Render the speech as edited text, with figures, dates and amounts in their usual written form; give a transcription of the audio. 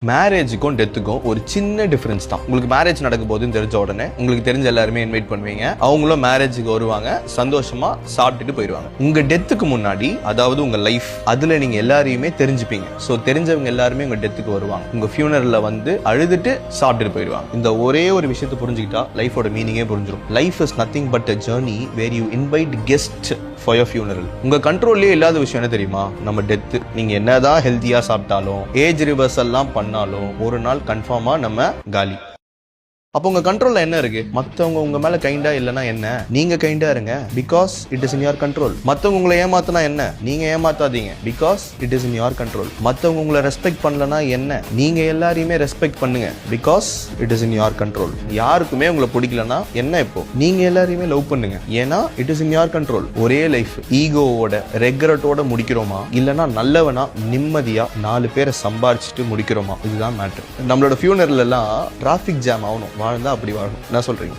மேரேஜுக்கும் டெத்துக்கும் ஒரு சின்ன டிஃபரன்ஸ் தான். உங்களுக்கு மேரேஜ் நடக்கும் போதுன்னு தெரிஞ்ச உடனே உங்களுக்கு தெரிஞ்ச எல்லாருமே இன்வைட் பண்ணுவீங்க. அவங்களும் மேரேஜுக்கு வருவாங்க, சந்தோஷமா சாப்பிட்டுட்டு போயிடுவாங்க. உங்க டெத்துக்கு முன்னாடி, அதாவது உங்க லைஃப், அதுல நீங்க எல்லாரையுமே தெரிஞ்சுப்பீங்க. சோ தெரிஞ்சவங்க எல்லாருமே உங்க டெத்துக்கு வருவாங்க. உங்க ஃபியூனரல்ல வந்து அழுதுட்டு சாப்பிட்டுட்டு போயிடுவாங்க. இந்த ஒரே ஒரு விஷயத்தை புரிஞ்சுக்கிட்டா லைஃபோட மீனிங்கே புரிஞ்சிடும். Life is nothing but a journey where you invite guests for your funeral. உங்க கண்ட்ரோல்லே இல்லாத விஷயம் என்ன தெரியுமா? நம்ம டெத். நீங்க என்னதான் ஹெல்த்தியா சாப்பிட்டாலும், ஏஜ் ரிவர்சல்லாம் பண்ணாலும், ஒரு நாள் கன்ஃபார்மா நம்ம காலி. அப்போ உங்க கண்ட்ரோல்ல என்ன இருக்கு? மத்தவங்க உங்க மேல கைண்டா இல்லனா என்ன, நீங்க கைண்டா இருங்க, because it is in your control. மத்தவங்க உங்களை ஏமாத்தினா என்ன, நீங்க ஏமாத்தாதீங்க, because it is in your control. மத்தவங்க உங்களை ரெஸ்பெக்ட் பண்ணலனா என்ன, நீங்க எல்லாரையுமே ரெஸ்பெக்ட் பண்ணுங்க, because it is in your control. யாருக்குமே உங்களை பிடிக்கலனா என்ன, இப்போ நீங்க எல்லாரையுமே லவ் பண்ணுங்க, ஏன்னா it is in your control. ஒரே லைஃப் ஈகோவோட ரெக்ரெட்டோட முடிக்கிறோமா, இல்லனா நல்லவனா நிம்மதியா 4 பேரை சம்பாரிச்சுட்டு முடிக்கிறோமா, இதுதான் மேட்டர். நம்மளோட ஃபியூனரல் எல்லாம் டிராஃபிக் ஜாம் ஆகணும், வாழ்ந்தா அப்படி வாழணும். என்ன சொல்றீங்க?